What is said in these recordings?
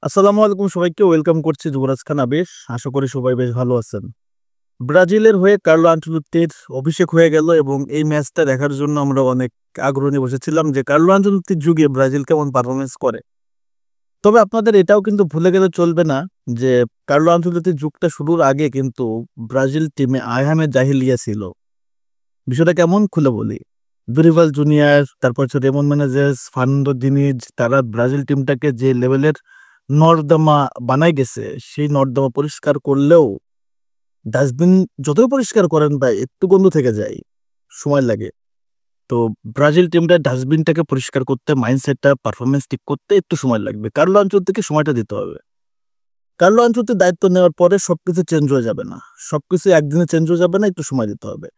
আসসালামু আলাইকুম সবাইকে ওয়েলকাম করছি যুবরাজ খান আবেশ। আশা করি সবাই বেশ ভালো আছেন। ব্রাজিলের হয়ে কার্লো আনচেলত্তির অভিষেক হয়ে গেল এবং এই ম্যাচটা দেখার জন্য আমরা অনেক আগ্রহ নিয়ে বসেছিলাম যে কার্লো আনচেলত্তির যুগে ব্রাজিল কেমন পারফরমেন্স করে। তবে আপনাদের এটাও কিন্তু ভুলে গেলে চলবে না যে কার্লো আনচেলত্তির যুগটা শুরুর আগে কিন্তু ব্রাজিল টিমে আয়ামে জাহিলিয়া ছিল। বিষয়টা কেমন খুলে বলি। দুরিভাল জুনিয়র, তারপর হচ্ছে রেমন মেনেজেস, ফার্নান্দো দিনিজ, তারা ব্রাজিল টিমটাকে যে লেভেলের নর্দমা বানাই গেছে, সেই নর্দমা পরিষ্কার করলেও ডাস্টবিন যতই পরিষ্কার করেন ভাই একটু গন্ধ থেকে যায়, সময় লাগে। তো ব্রাজিল টিমটা ডাস্টবিনটাকে পরিষ্কার করতে, মাইন্ডসেটটা পারফরমেন্স ঠিক করতে একটু সময় লাগবে। কার্লো আনচেলত্তিকে সময়টা দিতে হবে। কার্লো আনচেলত্তির দায়িত্ব নেওয়ার পরে সবকিছু চেঞ্জ হয়ে যাবে না, সবকিছু একদিনে চেঞ্জ হয়ে যাবে না, একটু সময় দিতে হবে।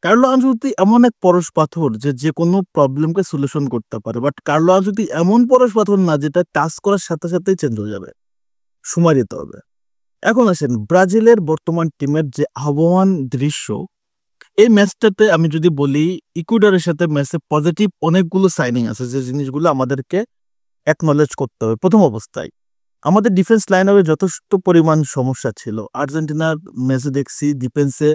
কার্লো আনচেলত্তি এমন এক পরশ পাথর যে যে কোনো প্রবলেমকে সলিউশন করতে পারে, বাট কার্লো আনচেলত্তি এমন পরশ পাথর না যেটা টাচ করার সাথে সাথেই চেঞ্জ হয়ে যাবে, সময় দিতে হবে। এখন আসেন ব্রাজিলের বর্তমান টিমের যে আহ্বান দৃশ্য, এই ম্যাচটাতে আমি যদি বলি ইকুয়েডরের সাথে ম্যাচে পজিটিভ অনেকগুলো সাইনিং আছে, যে জিনিসগুলো আমাদেরকে অ্যাকনলেজ করতে হবে। প্রথম অবস্থায় আমাদের ডিফেন্স লাইন আপে যথেষ্ট পরিমাণ সমস্যা ছিল। আর্জেন্টিনার ম্যাচে দেখছি ডিফেন্সে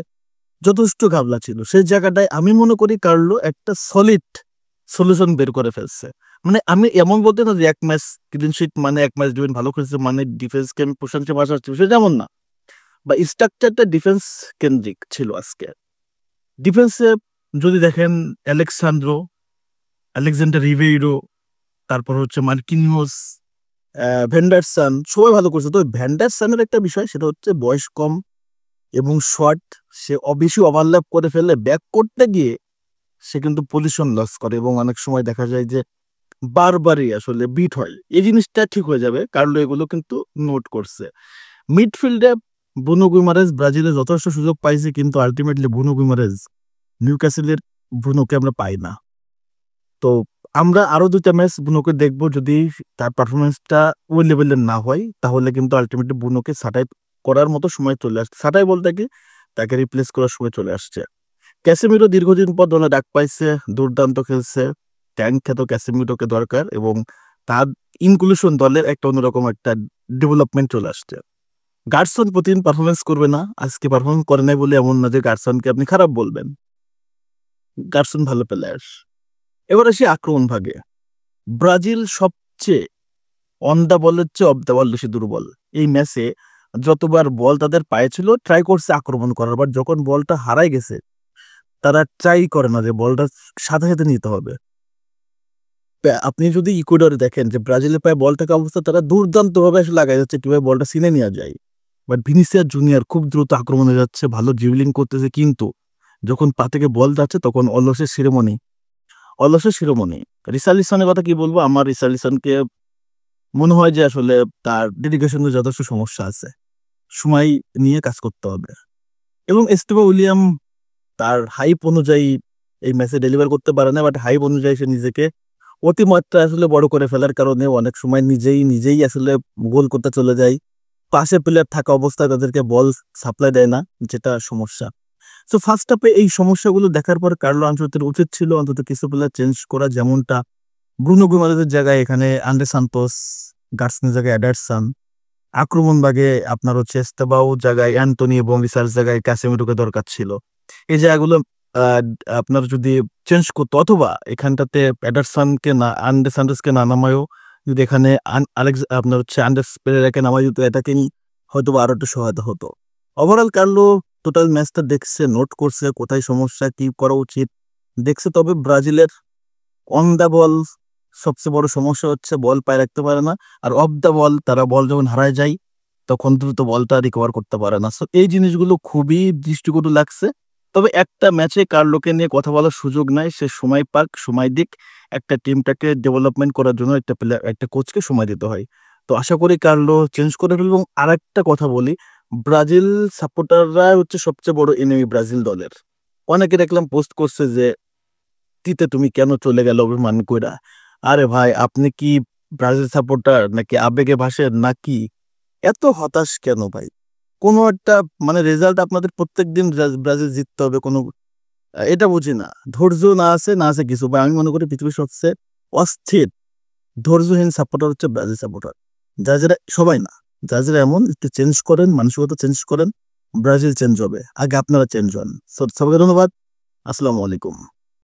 যথেষ্ট ঘাবলা ছিল। সেই জায়গাটায় আমি মনে করি কার্লো একটা সলিড সলিউশন বের করে ফেলছে। মানে আমি এমন বলতে না যে এক ম্যাচ ক্লিন শিট মানে এক ম্যাচ ডিফেন্স ভালো করেছে মানে ডিফেন্সকে আমি প্রশংসা ভাষাচ্ছি, সেটা যেমন না। বা স্ট্রাকচারটা ডিফেন্স কেন্দ্রিক ছিল আজকে। ডিফেন্সে যদি দেখেন আলেকজান্ডার রিবেইরো, তারপর হচ্ছে মার্কিনিওস, ভেন্ডারসন, সবাই ভালো করছে। তো ভেন্ডারসনের একটা বিষয়, সেটা হচ্ছে বয়স কম এবং শর্ট। সে বেশি ওভারল্যাপ করে ফেলে ব্যাক করতে গিয়ে সে কিন্তু পজিশন লস করে এবং অনেক সময় দেখা যায় যে বারবারই আসলে বিট হয়। এই জিনিসটা ঠিক হয়ে যাবে, কার্লো এগুলো কিন্তু নোট করছে। মিডফিল্ডে ব্রুনো গুইমারেজ ব্রাজিলে যথেষ্ট সুযোগ পাইছে, কিন্তু আলটিমেটলি ব্রুনো গুইমারেজ নিউক্যাসলের ব্রুনোকে আমরা পাই না। তো আমরা আরো দুইটা ম্যাচ ব্রুনোকে দেখবো, যদি তার পারফরমেন্সটা ওই লেভেলের না হয় তাহলে কিন্তু আলটিমেটলি ব্রুনোকে ছাঁটাই করার মতো সময় চলে আসছে। ছাঁটাই বলতে কি, তাকে রিপ্লেস করার সময় চলে আসছে। ক্যাসেমিরো দীর্ঘদিন পর দলে ডাক পাইছে, দুর্দান্ত খেলছে। ট্যাঙ্ক খ্যাত ক্যাসেমিরোকে দরকার এবং তার ইনক্লুশন দলের একটা অন্যরকম একটা ডেভেলপমেন্ট চলে আসছে। গার্সন প্রতিদিন পারফরমেন্স করবে না, আজকে পারফরমেন্স করে নাই বলে এমন না যে গার্সনকে আপনি খারাপ বলবেন। গার্সন ভালো প্লেয়ার। এবার আসি আক্রমণ ভাগে। ব্রাজিল সবচেয়ে অন দা বলের চেয়ে অফ দা বল বেশি দুর্বল। এই ম্যাচে যতবার বল তাদের পায়ে ছিল ট্রাই করছে আক্রমণ করার, বাট যখন বলটা হারাই গেছে তারা ট্রাই করে না যে বলটা সাথে সাথে নিতে হবে। আপনি যদি ইকুয়েডরে দেখেন যে ব্রাজিলের পায়ে বল থাকা অবস্থা, তারা দুর্দান্ত ভাবে আসলে লাগাই যাচ্ছে কিভাবে বলটা সিনে নেওয়া যায়। বাট ভিনিসিয়াস জুনিয়র খুব দ্রুত আক্রমণে যাচ্ছে, ভালো ড্রিবলিং করতেছে, কিন্তু যখন পা থেকে বল যাচ্ছে তখন অলসের শিরোমণি। রিসার্লিসনের কথা কি বলবো, আমার রিসার্লিসনকে মনে হয় যে আসলে তার ডেডিকেশনের যথেষ্ট সমস্যা আছে, সময় নিয়ে কাজ করতে হবে। এবং এস্তেভা উইলিয়াম তার হাইপ অনুযায়ী এই ম্যাচে ডেলিভার করতে পারে না, বাট হাইপ অনুযায়ী সে নিজেকে অতিমাত্রা আসলে বড় করে ফেলার কারণে অনেক সময় নিজেই আসলে গোল করতে চলে যায়। পাশে প্লেয়ার থাকা অবস্থায় তাদেরকে বল সাপ্লাই দেয় না, যেটা সমস্যা। সো ফার্স্ট হাফে এই সমস্যাগুলো দেখার পর কার্লো আনচেলত্তির উচিত ছিল অন্তত কিছু প্লেয়ার চেঞ্জ করা, যেমনটা ব্রুনো গুইমারেজের জায়গায় এখানে আন্দ্রে সান্তোস, গার্সনের জায়গায় এডারসন, আক্রমণ ভাগে আপনার হচ্ছে এস্তেভাও জায়গায় অ্যান্টনি এবং রিসার্চ জায়গায় ক্যাসেমিরোকে দরকার ছিল। এই জায়গাগুলো আহ, আপনার যদি চেঞ্জ করতো, অথবা এখানটাতে এডারসনকে না, আন্দ্রে সান্তোসকে না নামায়ও যদি এখানে আপনার হচ্ছে আন্ডার্স পেরেরাকে নামাই দিত, এটাকে হয়তো আরো একটু সহায়তা হতো। ওভারঅল কার্লো টোটাল ম্যাচটা দেখছে, নোট করছে কোথায় সমস্যা, কি করা উচিত দেখছে। তবে ব্রাজিলের অন দা বল সবচেয়ে বড় সমস্যা হচ্ছে বল পায়ে রাখতে পারে না, আর অফ দা বল তারা বল যখন হারায় যায় তখন দ্রুত বলটা রিকভার করতে পারে না। সো এই জিনিসগুলো খুবই দৃষ্টিকটু লাগছে। তবে একটা ম্যাচে কার্লোকে নিয়ে কথা বলার সুযোগ নাই, সে সময় পাক, সময় দিক। একটা টিমটাকে ডেভেলপমেন্ট করার জন্য একটা প্লেয়ার, একটা কোচকে সময় দিতে হয়। তো আশা করি কার্লো চেঞ্জ করে ফেলবে। এবং আর একটা কথা বলি, ব্রাজিল সাপোর্টাররা হচ্ছে সবচেয়ে বড় এনিমি ব্রাজিল দলের। অনেকে দেখলাম পোস্ট করছে যে তিতে তুমি কেন চলে গেল অভিমান কইরা। আরে ভাই, আপনি কি ব্রাজিল সাপোর্টার নাকি আবেগে ভাসেন নাকি? এত হতাশ কেন ভাই? কোনো একটা মানে রেজাল্ট আপনাদের প্রত্যেকদিন ব্রাজিল জিততে হবে, কোনো এটা বুঝি না। ধৈর্য না আছে কিছু ভাই। আমি মনে করি পৃথিবীর সবচেয়ে অস্থির ধৈর্যহীন সাপোর্টার হচ্ছে ব্রাজিল সাপোর্টার। যারা সবাই না, যারা এমন একটু চেঞ্জ করেন, মানসিকতা চেঞ্জ করেন, ব্রাজিল চেঞ্জ হবে। আগে আপনারা চেঞ্জ হন। সবাইকে ধন্যবাদ। আসসালামু আলাইকুম।